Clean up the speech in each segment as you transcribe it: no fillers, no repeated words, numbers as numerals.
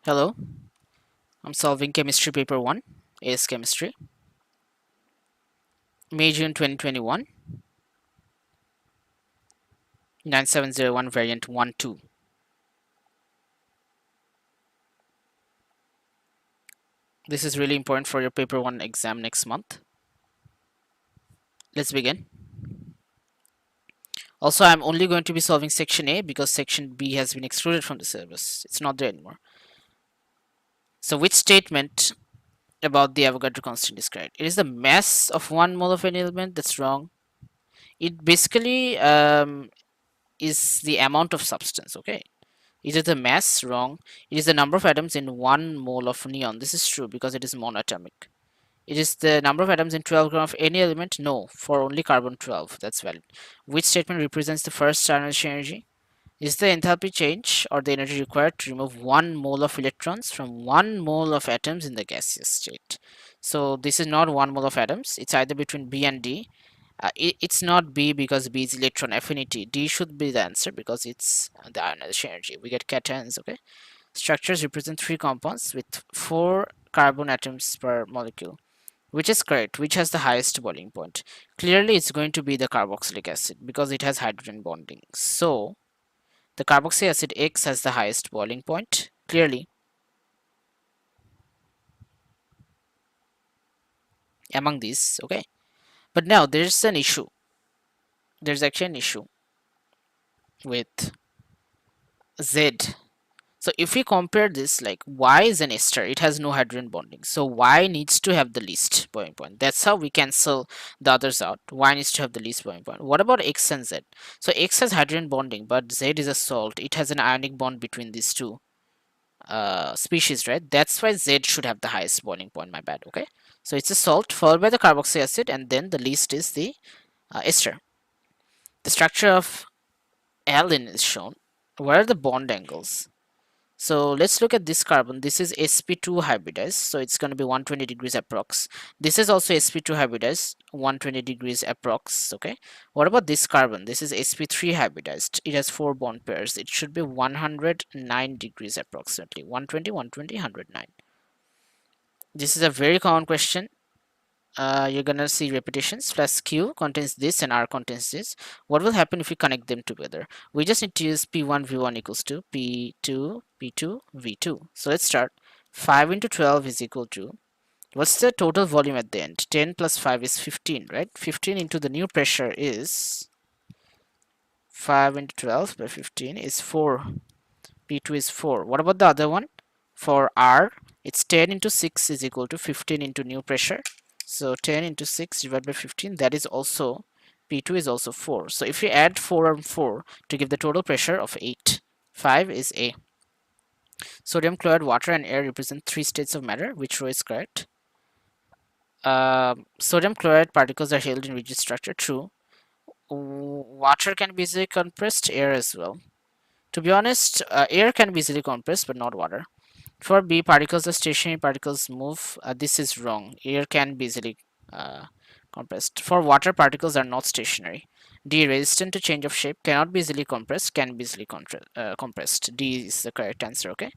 Hello, I'm solving chemistry paper 1, AS chemistry, May June 2021, 9701 variant 1 2. This is really important for your paper 1 exam next month. Let's begin. Also, I'm only going to be solving section A because section B has been excluded from the syllabus. It's not there anymore. So, which statement about the Avogadro constant is correct? It is the mass of 1 mole of any element. That's wrong. It basically is the amount of substance, okay? Is it the mass? Wrong. It is the number of atoms in 1 mole of neon. This is true because it is monatomic. It is the number of atoms in 12 gram of any element? No, for only carbon 12. That's valid. Which statement represents the first transition energy? Is the enthalpy change or the energy required to remove 1 mole of electrons from 1 mole of atoms in the gaseous state? So this is not 1 mole of atoms. It's either between B and D. It's not B because B is electron affinity. D should be the answer because it's the ionization energy. We get cations, okay? Structures represent 3 compounds with 4 carbon atoms per molecule. Which is correct? Which has the highest boiling point? Clearly, it's going to be the carboxylic acid because it has hydrogen bonding. So, the carboxylic acid X has the highest boiling point, clearly, among these, okay? But now, there's an issue. There's actually an issue with Z. So if we compare this, like Y is an ester, it has no hydrogen bonding. So Y needs to have the least boiling point. That's how we cancel the others out. Y needs to have the least boiling point. What about X and Z? So X has hydrogen bonding, but Z is a salt. It has an ionic bond between these two species, right? That's why Z should have the highest boiling point. My bad. Okay. So it's a salt followed by the carboxylic acid, and then the least is the ester. The structure of alene is shown. Where are the bond angles? So let's look at this carbon. This is sp2 hybridized, so it's going to be 120 degrees approx. This is also sp2 hybridized, 120 degrees approx. Okay. What about this carbon? This is sp3 hybridized. It has 4 bond pairs. It should be 109 degrees approximately. 120, 120, 109. This is a very common question. You're gonna see repetitions. Plus Q contains this and R contains this. What will happen if we connect them together? We just need to use P1 V1 equals to P2 P2 V2. So let's start. 5 into 12 is equal to, what's the total volume at the end? 10 plus 5 is 15, right? 15 into the new pressure is 5 into 12 by 15 is 4. P2 is 4. What about the other one? For R, it's 10 into 6 is equal to 15 into new pressure. So 10 into 6 divided by 15, that is also, P2 is also 4. So if you add 4 and 4 to give the total pressure of 8, 5 is A. Sodium chloride, water, and air represent 3 states of matter. Which row is correct? Sodium chloride particles are held in rigid structure. True. Water can be easily compressed, air as well. To be honest, air can be easily compressed, but not water. For B, particles are stationary, particles move. This is wrong. Air can be easily compressed. For water, particles are not stationary. D, resistant to change of shape, cannot be easily compressed, can be easily compressed. D is the correct answer, okay?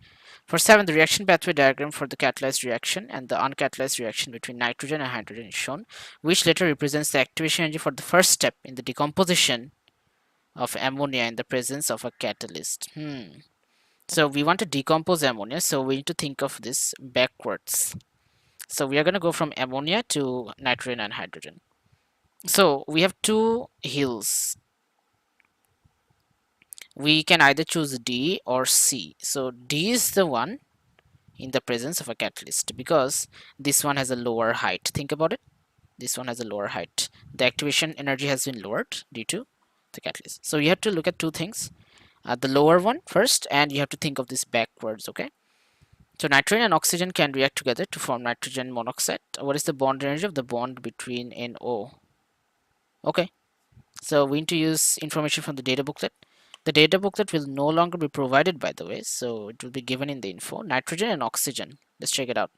For 7, the reaction pathway diagram for the catalyzed reaction and the uncatalyzed reaction between nitrogen and hydrogen is shown, which letter represents the activation energy for the first step in the decomposition of ammonia in the presence of a catalyst. So we want to decompose ammonia, so we need to think of this backwards. So we are going to go from ammonia to nitrogen and hydrogen. So we have 2 hills. We can either choose D or C. So D is the one in the presence of a catalyst because this one has a lower height. Think about it. This one has a lower height. The activation energy has been lowered due to the catalyst. So you have to look at 2 things. The lower one first, and you have to think of this backwards, okay? So nitrogen and oxygen can react together to form nitrogen monoxide. What is the bond energy of the bond between NO? Okay, so we need to use information from the data booklet. The data booklet will no longer be provided, by the way, so it will be given in the info. Nitrogen and oxygen. Let's check it out.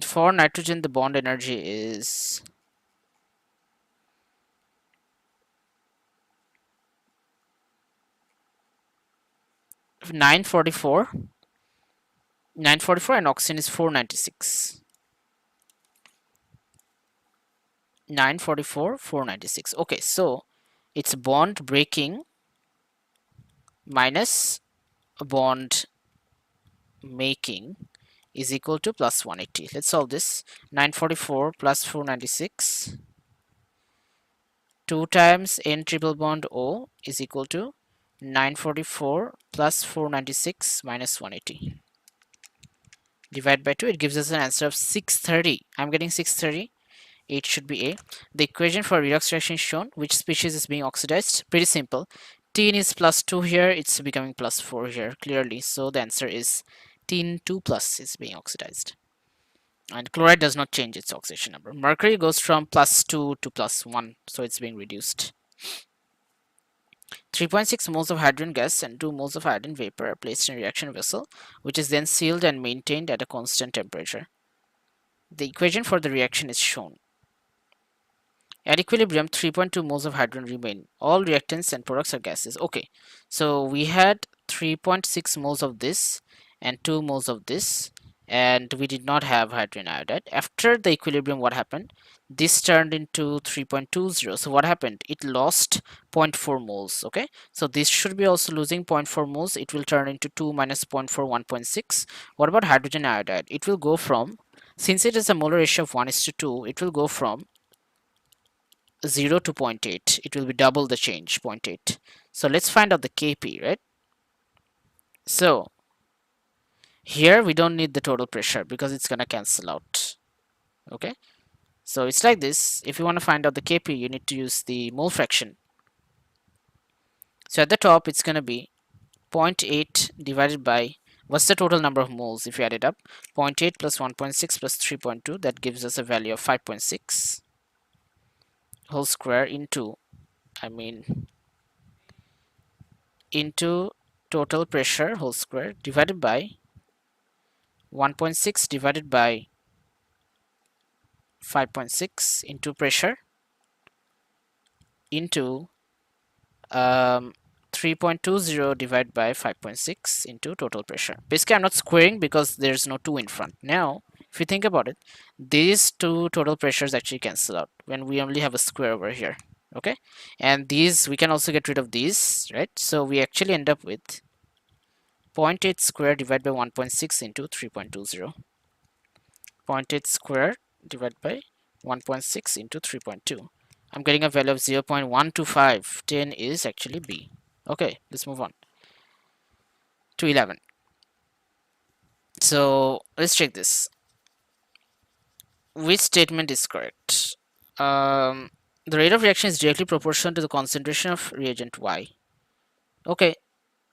For nitrogen, the bond energy is 944. 944 and oxygen is 496. 944, 496. Okay, so it's bond breaking minus bond making is equal to plus 180. Let's solve this. 944 plus 496. 2 times N triple bond O is equal to 944 plus 496 minus 180. Divide by 2, it gives us an answer of 630. I'm getting 630. It should be A. The equation for redox reaction is shown. Which species is being oxidized? Pretty simple. Tin is plus 2 here, it's becoming plus 4 here, clearly. So the answer is tin 2 plus is being oxidized. And chloride does not change its oxidation number. Mercury goes from plus 2 to plus 1, so it's being reduced. 3.6 moles of hydrogen gas and 2 moles of hydrogen vapor are placed in a reaction vessel, which is then sealed and maintained at a constant temperature. The equation for the reaction is shown. At equilibrium, 3.2 moles of hydrogen remain. All reactants and products are gases. Okay, so we had 3.6 moles of this and 2 moles of this, and we did not have hydrogen iodide. After the equilibrium, what happened? This turned into 3.20. So what happened? It lost 0.4 moles. Okay, so this should be also losing 0.4 moles. It will turn into 2 minus 0.4, 1.6. What about hydrogen iodide? It will go from, since it is a molar ratio of 1:2, it will go from 0 to 0.8. It will be double the change, 0.8. So let's find out the Kp, right? So here we don't need the total pressure because it's gonna cancel out. Okay, so it's like this. If you want to find out the Kp, you need to use the mole fraction. So at the top it's gonna be 0.8 divided by, what's the total number of moles if you add it up? 0.8 plus 1.6 plus 3.2, that gives us a value of 5.6 whole square into, into total pressure whole square divided by 1.6 divided by 5.6 into pressure into 3.20 divided by 5.6 into total pressure. Basically, I'm not squaring because there's no 2 in front. Now, if you think about it, these two total pressures actually cancel out when we only have a square over here. Okay, and these, we can also get rid of these, right? So we actually end up with 0.8 square divided by 1.6 into 3.20. 0.8 square divided by 1.6 into 3.2. I'm getting a value of 0.125. 10 is actually B. Okay, let's move on to 11. So let's check this. Which statement is correct? The rate of reaction is directly proportional to the concentration of reagent Y. Okay,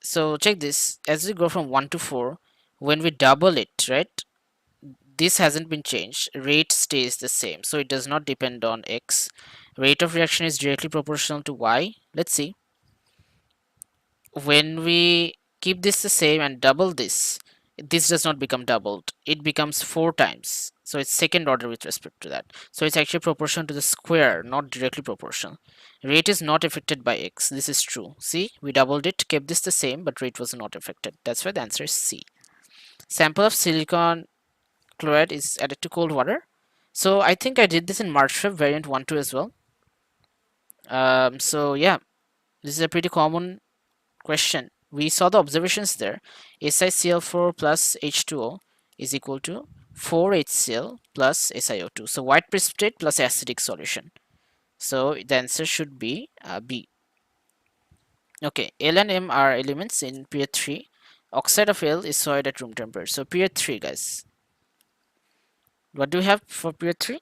so check this. As we go from 1 to 4, when we double it, right? This hasn't been changed. Rate stays the same, so it does not depend on X. Rate of reaction is directly proportional to Y. Let's see. When we keep this the same and double this, this does not become doubled. It becomes 4 times. So it's second order with respect to that. So it's actually proportional to the square, not directly proportional. Rate is not affected by X. This is true. See, we doubled it, kept this the same, but rate was not affected. That's why the answer is C. Sample of silicon chloride is added to cold water. So I think I did this in Marshall variant 1.2 as well. So yeah, this is a pretty common question. We saw the observations there. SiCl4 plus H2O is equal to 4HCl plus SiO2. So white precipitate plus acidic solution. So the answer should be B. Okay, L and M are elements in period 3. Oxide of L is solid at room temperature. So period 3, guys. What do we have for period 3?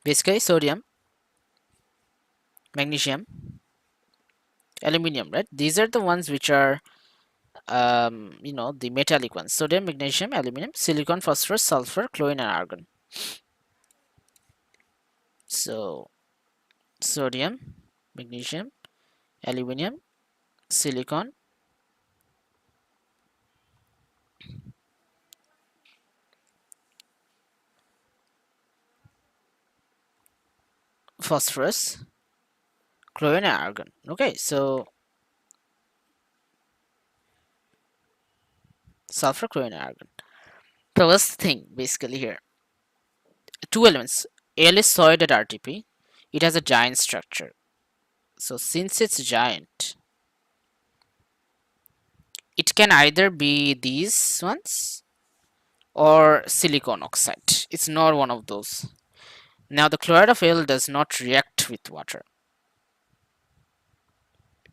Basically sodium, magnesium, aluminium, right? These are the ones which are the metallic ones: sodium, magnesium, aluminum, silicon, phosphorus, sulfur, chlorine, and argon. So sodium, magnesium, aluminum, silicon, phosphorus, chlorine and argon. Okay, so sulfur, chlorine, and argon. So what's the thing basically here? Two elements. L is solid at RTP. It has a giant structure. So since it's giant, it can either be these ones or silicon oxide. It's not one of those. Now the chloride of L does not react with water.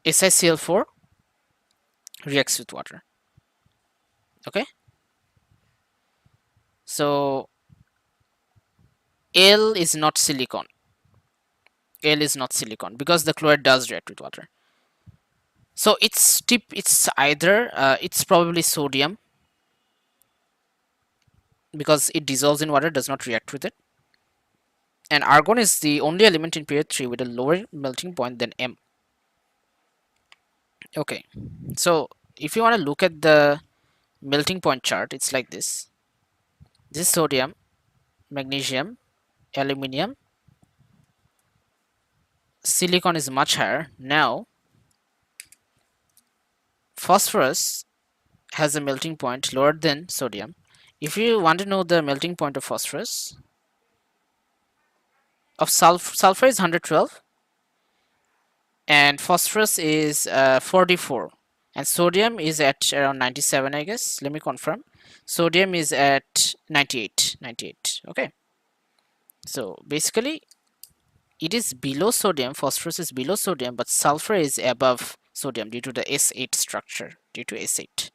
SiCl4 reacts with water. Okay, so L is not silicon. L is not silicon because the chloride does react with water. So it's either it's probably sodium because it dissolves in water, does not react with it. And argon is the only element in period 3 with a lower melting point than M. Okay, so if you want to look at the melting point chart, it's like this. This is sodium, magnesium, aluminium, silicon is much higher. Now phosphorus has a melting point lower than sodium. If you want to know the melting point of phosphorus, of sulfur is 112 and phosphorus is 44 and sodium is at around 97, I guess. Let me confirm. Sodium is at 98. Okay, so basically it is below sodium, phosphorus is below sodium, but sulfur is above sodium due to the S8 structure, due to S8.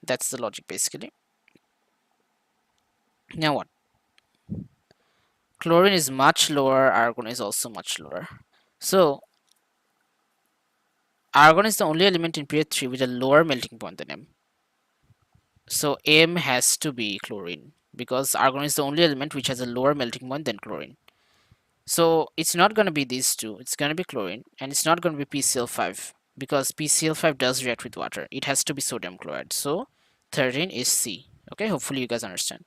That's the logic basically. Now what? Chlorine is much lower, argon is also much lower. So argon is the only element in period 3 with a lower melting point than M. So M has to be chlorine because argon is the only element which has a lower melting point than chlorine. So it's not going to be these two, it's going to be chlorine, and it's not going to be PCl5 because PCl5 does react with water. It has to be sodium chloride. So 13 is C. Okay, hopefully you guys understand.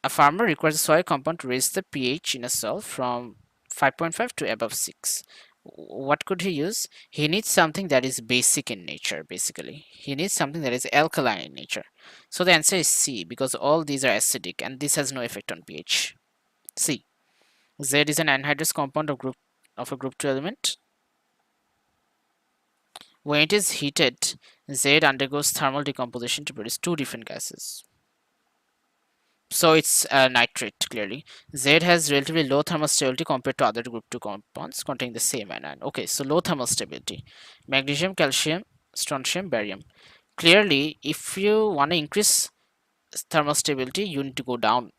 A farmer requires a soil compound to raise the pH in a soil from 5.5 to above 6. What could he use? He needs something that is basic in nature, basically. He needs something that is alkaline in nature. So the answer is C because all these are acidic and this has no effect on pH. C. Z is an anhydrous compound of a group 2 element. When it is heated, Z undergoes thermal decomposition to produce two different gases. So it's nitrate clearly. Z has relatively low thermal stability compared to other group 2 compounds containing the same anion. Okay, so low thermal stability. Magnesium, calcium, strontium, barium. Clearly, if you want to increase thermal stability, you need to go down.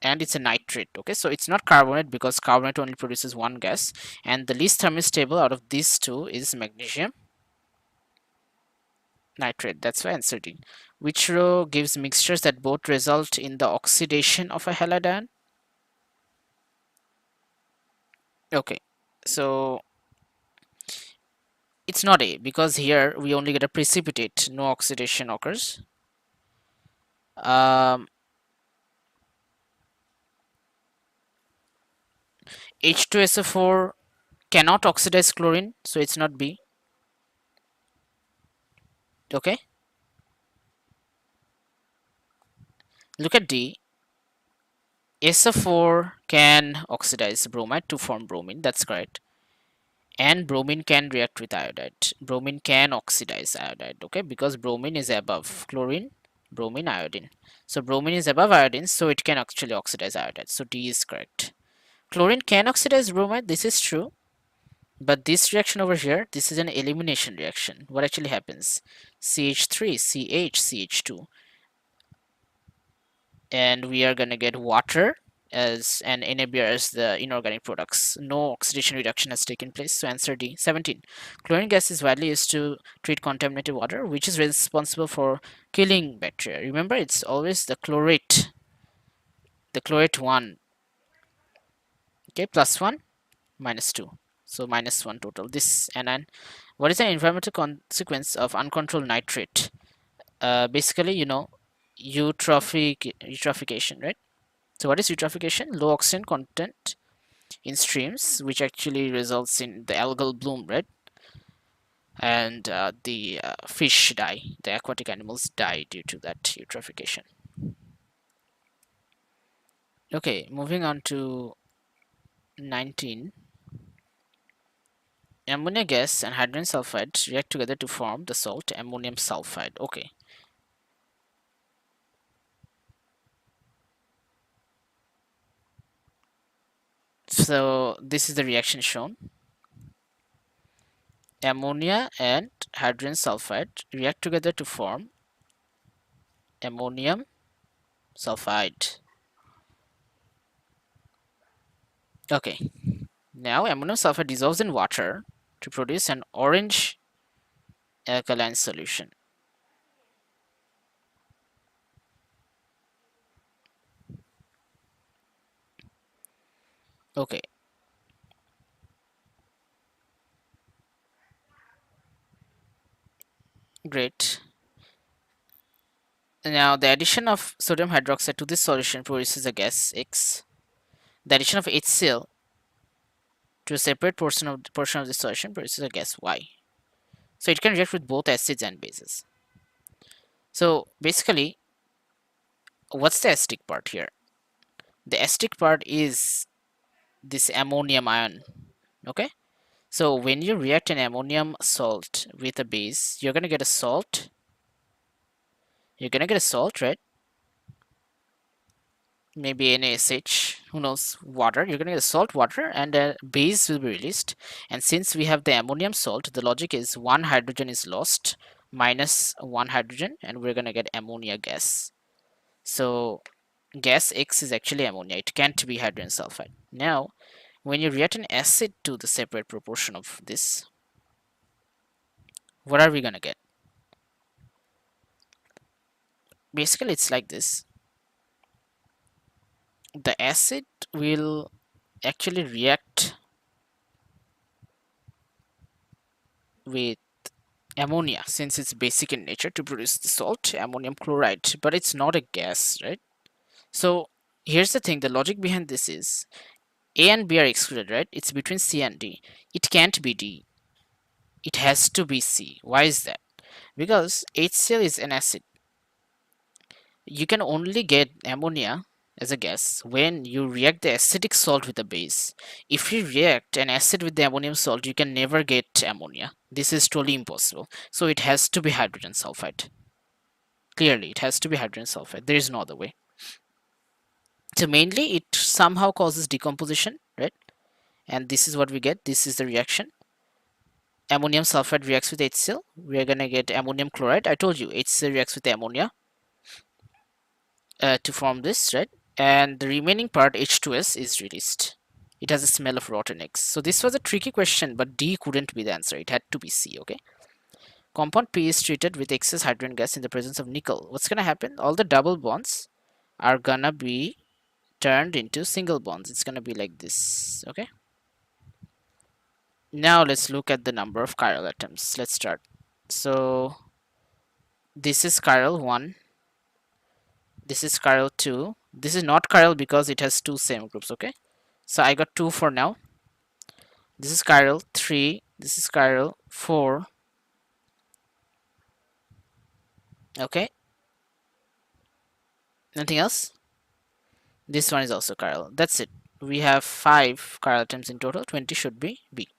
And it's a nitrate. Okay, so it's not carbonate because carbonate only produces one gas. And the least thermally stable out of these two is magnesium nitrate. That's why answer D. Which row gives mixtures that both result in the oxidation of a halide ion? Okay, so it's not A because here we only get a precipitate, no oxidation occurs. H2SO4 cannot oxidize chlorine, so it's not B. Okay, look at D. SO4 can oxidize bromide to form bromine, that's correct. And bromine can react with iodide. Bromine can oxidize iodide, okay, because bromine is above chlorine, bromine, iodine. So bromine is above iodine, so it can actually oxidize iodide. So D is correct. Chlorine can oxidize bromide, this is true. But this reaction over here, this is an elimination reaction. What actually happens? CH3, CH, CH2. And we are going to get water as an NABR as the inorganic products. No oxidation reduction has taken place. So answer D. 17. Chlorine gas is widely used to treat contaminated water, which is responsible for killing bacteria. Remember, it's always the chlorate 1. Okay, plus 1, minus 2. So minus 1 total. This anion. What is the environmental consequence of uncontrolled nitrate? Basically, you know, eutrophication, right? So what is eutrophication? Low oxygen content in streams, which actually results in the algal bloom, right? And the fish die, the aquatic animals die due to that eutrophication. Okay, moving on to 19. Ammonia gas and hydrogen sulfide react together to form the salt ammonium sulfide. Okay. So this is the reaction shown. Ammonia and hydrogen sulfide react together to form ammonium sulfide. Okay. Now ammonium sulfide dissolves in water to produce an orange alkaline solution. Okay. Great. Now the addition of sodium hydroxide to this solution produces a gas X. The addition of HCl to a separate portion of the solution produces a gas Y. So it can react with both acids and bases. So basically, what's the acidic part here? The acidic part is this ammonium ion. Okay. So when you react an ammonium salt with a base, you're gonna get a salt. You're gonna get a salt, right? Maybe NaSH, who knows, water. You're gonna get a salt water and a base will be released. And since we have the ammonium salt, the logic is one hydrogen is lost minus one hydrogen, and we're gonna get ammonia gas. So gas X is actually ammonia. It can't be hydrogen sulfide. Now, when you react an acid to the separate proportion of this, what are we gonna get? Basically, it's like this. The acid will actually react with ammonia since it's basic in nature to produce the salt ammonium chloride, but it's not a gas, right? So here's the thing, the logic behind this is A and B are excluded, right? It's between C and D. It can't be D, it has to be C. Why is that? Because HCl is an acid. You can only get ammonia as a gas when you react the acidic salt with a base. If you react an acid with the ammonium salt, you can never get ammonia. This is totally impossible. So it has to be hydrogen sulfide. Clearly, it has to be hydrogen sulfide. There is no other way. So mainly, it somehow causes decomposition, right? And this is what we get. This is the reaction. Ammonium sulfide reacts with HCl. We are gonna get ammonium chloride. I told you, HCl reacts with ammonia to form this, right? And the remaining part, H2S, is released. It has a smell of rotten eggs. So this was a tricky question, but D couldn't be the answer. It had to be C, okay? Compound P is treated with excess hydrogen gas in the presence of nickel. What's gonna happen? All the double bonds are gonna be turned into single bonds. It's gonna be like this, okay? Now let's look at the number of chiral atoms. Let's start. So this is chiral 1. This is chiral 2. This is not chiral because it has two same groups, okay? So I got 2 for now. This is chiral 3. This is chiral 4. Okay. Anything else? This one is also chiral. That's it. We have 5 chiral atoms in total. 20 should be B.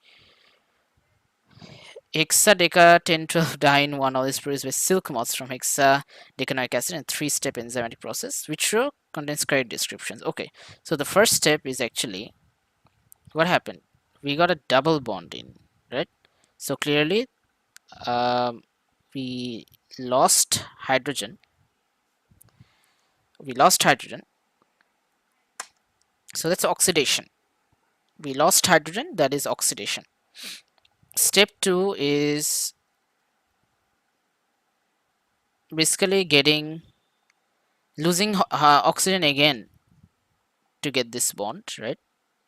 Hexadeca 1012 diene 1 is produced by silk moths from hexadecanoic acid in 3-step enzymatic process, which row contains correct descriptions. Okay, so the first step is actually what happened. We got a double bond in, right? So clearly, we lost hydrogen. So that's oxidation. We lost hydrogen. That is oxidation. Step 2 is basically losing oxygen again to get this bond, right?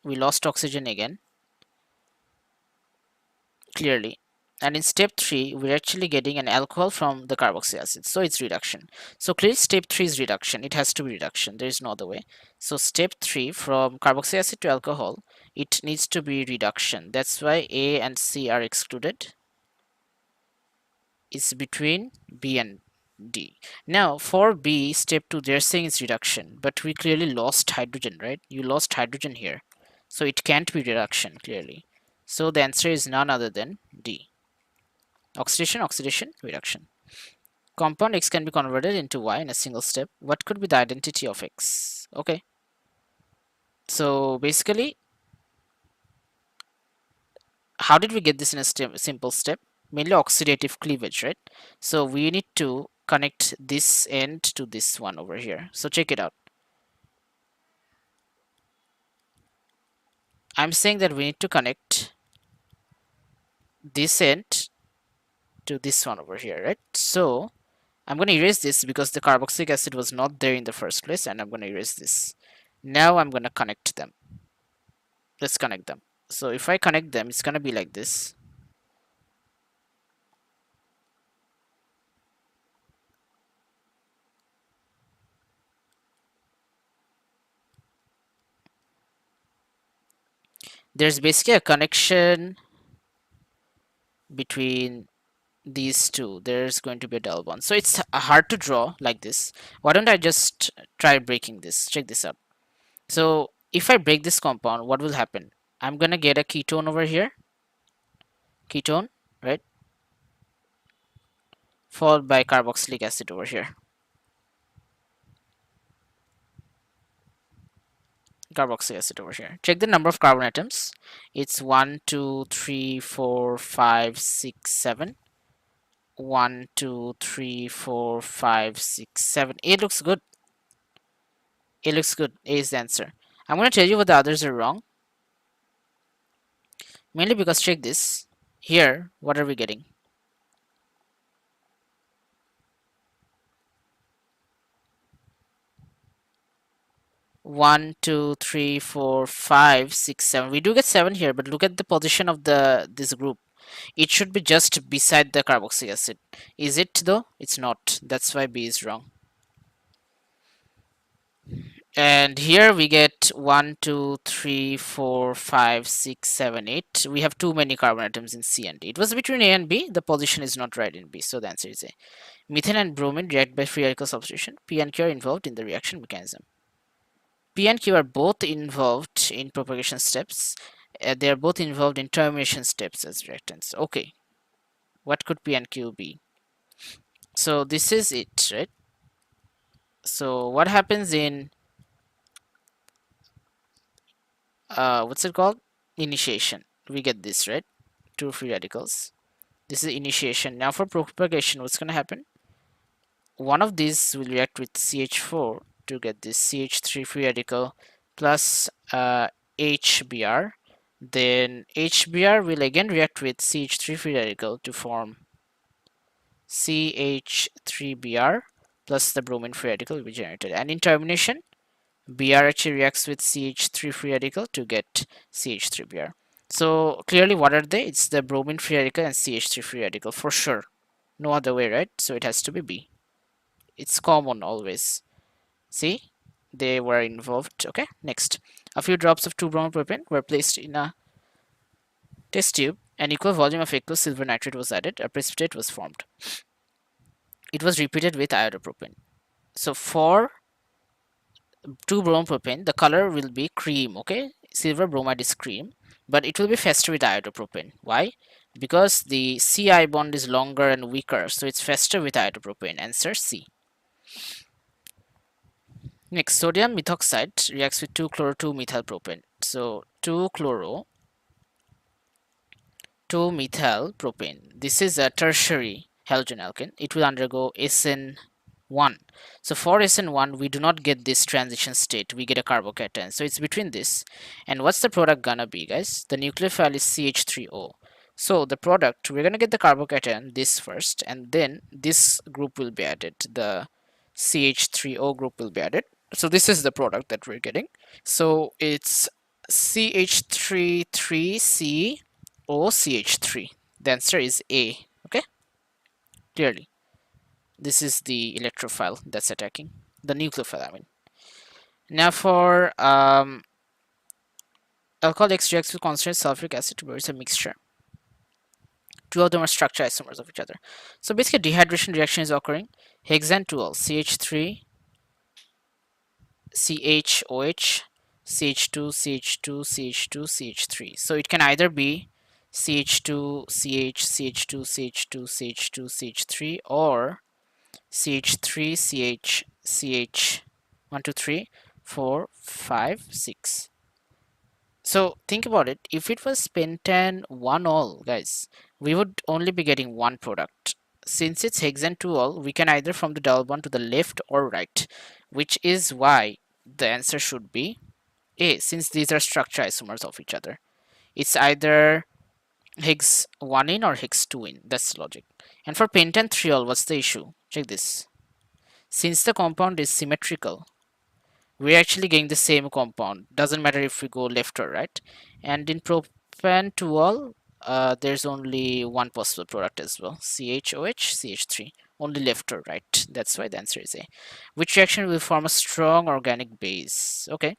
We lost oxygen again, clearly. And in step 3, we're actually getting an alcohol from the carboxylic acid. So it's reduction. So clearly step 3 is reduction. It has to be reduction. There is no other way. So step 3, from carboxylic acid to alcohol, it needs to be reduction. That's why A and C are excluded. It's between B and D. Now for B, step 2, they're saying it's reduction, but we clearly lost hydrogen, right? You lost hydrogen here, so it can't be reduction clearly. So the answer is none other than D. Oxidation, oxidation, reduction. Compound X can be converted into Y in a single step. What could be the identity of X? Okay, so basically, how did we get this in a simple step? Mainly oxidative cleavage, right? So we need to connect this end to this one over here. So check it out. I'm saying that we need to connect this end to this one over here, right? So I'm going to erase this because the carboxylic acid was not there in the first place, and I'm going to erase this. Now I'm going to connect them. Let's connect them. So if I connect them, it's going to be like this. There's basically a connection between these two. There's going to be a double bond, so it's hard to draw like this. Why don't I just try breaking this? Check this out. So if I break this compound, what will happen? I'm gonna get a ketone over here, ketone, right, followed by carboxylic acid over here, carboxylic acid over here. Check the number of carbon atoms. It's 1 2 3 4 5 6 7. 1 2 3 4 5 6 7. A looks good. A looks good. A is the answer. I'm going to tell you what the others are wrong. Mainly because check this. Here, what are we getting? One, two, three, four, five, six, seven. We do get 7 here, but look at the position of this group. It should be just beside the carboxylic acid. Is it though? It's not. That's why B is wrong. And here we get 1 2 3 4 5 6 7 8. We have too many carbon atoms in C and D. It was between A and B. The position is not right in B, so the answer is A. Methane and bromine react by free radical substitution. P and Q are involved in the reaction mechanism. P and Q are both involved in propagation steps. They are both involved in termination steps as reactants. Okay, what could P and Q be? So this is it, right? So what happens in what's it called? Initiation. We get this, right? 2 free radicals. This is initiation. Now for propagation, what's going to happen? One of these will react with CH4 to get this CH3 free radical plus HBr. Then HBr will again react with CH3 free radical to form CH3Br plus the bromine free radical will be generated. And in termination, Br actually reacts with CH3 free radical to get CH3Br. So clearly, what are they? It's the bromine free radical and CH3 free radical for sure. No other way, right? So it has to be B. It's common always. See, they were involved. Okay, next. A few drops of 2-bromopropane were placed in a test tube. An equal volume of aqueous silver nitrate was added. A precipitate was formed. It was repeated with iodopropane. So for 2-bromopropane, the color will be cream. Okay, silver bromide is cream, but it will be faster with iodopropane. Why? Because the Ci bond is longer and weaker, so it's faster with iodopropane. Answer C. Next, sodium methoxide reacts with 2-chloro-2-methylpropane. So 2-chloro-2-methylpropane. This is a tertiary halogen alkane. It will undergo SN1. So for SN1, we do not get this transition state. We get a carbocation. So it's between this. And what's the product gonna be, guys? The nucleophile is CH3O. So the product, we're gonna get the carbocation, this first, and then this group will be added. The CH3O group will be added. So this is the product that we're getting. So it's CH33COCH3. The answer is A. Okay, clearly this is the electrophile that's attacking the nucleophile, I mean. Now for Alcohol X reacts with concentrated sulfuric acid to produce a mixture. Two of them are structure isomers of each other. So basically dehydration reaction is occurring. Hexane-2-ol, CH3, CHOH, CH2, CH2, CH2, CH3. So it can either be CH2, CH, CH2, CH2, CH2, CH3, or CH3, CH, CH, 1, 2, 3, 4, 5, 6. So think about it. If it was pentane 1-ol, guys, we would only be getting one product. Since it's hexane 2-ol, we can either from the double bond to the left or right, which is why the answer should be A, since these are structure isomers of each other. It's either hex 1 in or hex 2 in. That's the logic. And for pentane 3-ol, what's the issue? Check this. Since the compound is symmetrical, we're actually getting the same compound. Doesn't matter if we go left or right. And in propane 2-ol, there's only one possible product as well. CHOH, CH3. Only left or right. That's why the answer is A. Which reaction will form a strong organic base? Okay.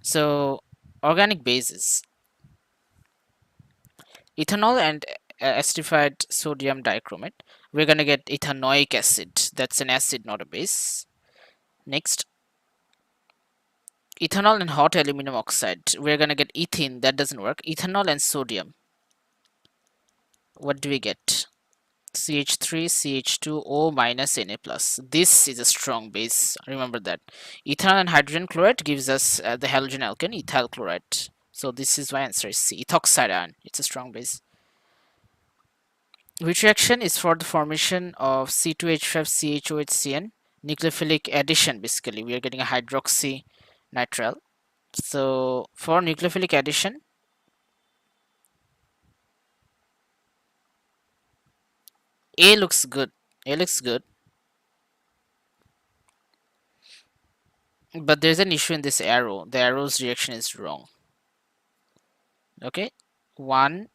So organic bases. Ethanol and acidified sodium dichromate. We're gonna get ethanoic acid. That's an acid, not a base. Next, ethanol and hot aluminum oxide. We're gonna get ethene. That doesn't work. Ethanol and sodium. What do we get? CH3, CH2O minus Na plus. This is a strong base. Remember that. Ethanol and hydrogen chloride gives us the halogen alkane, ethyl chloride. So this is my answer is C. Ethoxide ion. It's a strong base. Which reaction is for the formation of C2H5CHOHCN? Nucleophilic addition, basically. We are getting a hydroxy nitrile. So for nucleophilic addition, A looks good. A looks good. But there's an issue in this arrow. The arrow's reaction is wrong. Okay. 1,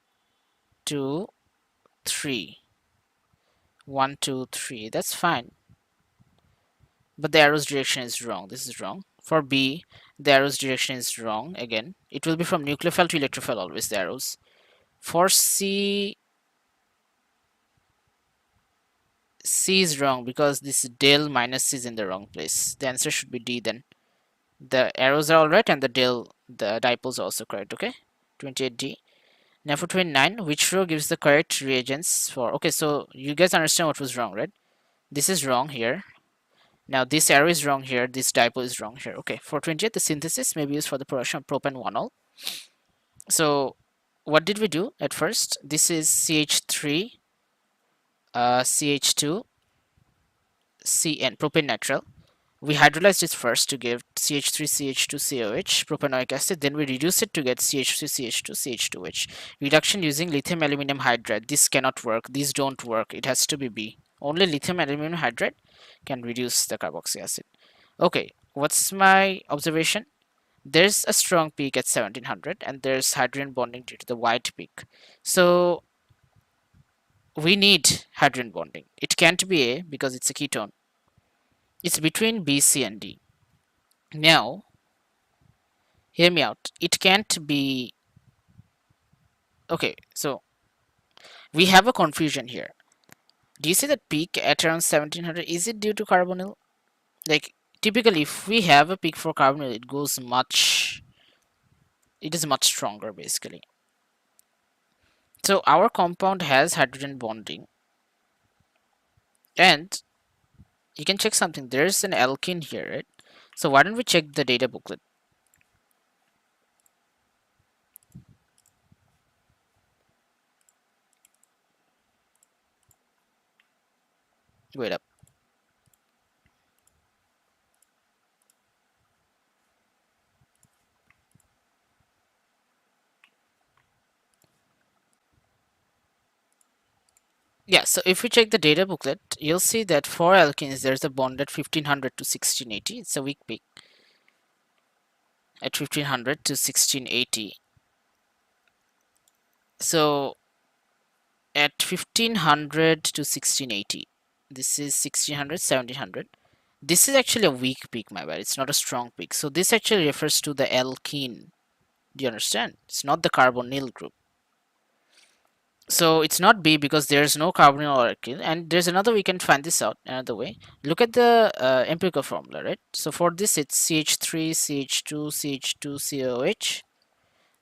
2, 3. 1, 2, 3. That's fine. But the arrow's direction is wrong. This is wrong. For B, the arrow's direction is wrong. Again, it will be from nucleophile to electrophile always, the arrows. For C, C is wrong because this del minus C is in the wrong place. The answer should be D then. The arrows are all right and the dipoles are also correct. Okay, 28D. Now for 29, which row gives the correct reagents for? Okay, so you guys understand what was wrong, right? This is wrong here. Now this arrow is wrong here. This dipole is wrong here. Okay, for 28, the synthesis may be used for the production of propane 1-ol. So what did we do at first? This is CH3, CH2, CN, propane nitrile. We hydrolyzed it first to give CH3, CH2, COH, propanoic acid. Then we reduce it to get CH3, CH2, CH2H. Reduction using lithium aluminum hydride. This cannot work. These don't work. It has to be B. Only lithium aluminum hydride can reduce the carboxy acid. Okay, what's my observation? There's a strong peak at 1700 and there's hydrogen bonding due to the white peak. So we need hydrogen bonding. It can't be A because it's a ketone. It's between B, C, and D. Now, hear me out. It can't be. Okay, so we have a confusion here. Do you see that peak at around 1700? Is it due to carbonyl? Like, typically, if we have a peak for carbonyl, it goes much. It is much stronger, basically. So, our compound has hydrogen bonding. And you can check something. There's an alkene here, right? So, why don't we check the data booklet? Wait up. Yeah, so if we check the data booklet, you'll see that for alkenes, there's a bond at 1500 to 1680. It's a weak peak at 1500 to 1680. So at 1500 to 1680, this is 1600, 1700. This is actually a weak peak, my bad. It's not a strong peak. So this actually refers to the alkene. Do you understand? It's not the carbonyl group. So it's not B because there's no carbonyl or alkyl. And there's another, we can find this out another way. Look at the empirical formula, right? So for this, it's CH3, CH2, CH2, COH.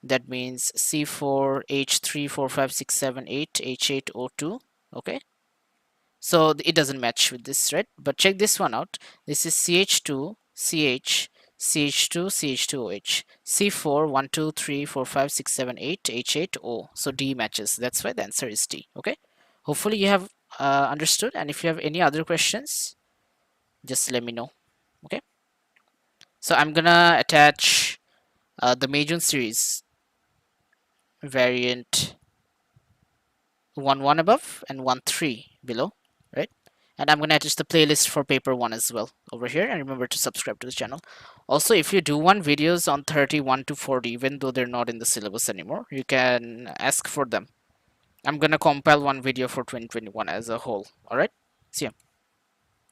That means C4H34567 H8O2. Okay. So it doesn't match with this, right? But check this one out. This is CH2, CH, CH2, CH2OH, C4, 1, 2, 3, 4, 5, 6, 7, 8, H8O. So D matches. That's why the answer is D. Okay. Hopefully you have understood. And if you have any other questions, just let me know. Okay. So I'm gonna attach the Meijun series variant 1 above and 1 below, right? And I'm gonna attach the playlist for paper 1 as well over here, and remember to subscribe to the channel. Also, if you do want videos on 31 to 40, even though they're not in the syllabus anymore, you can ask for them. I'm gonna compile one video for 2021 as a whole. All right, see ya.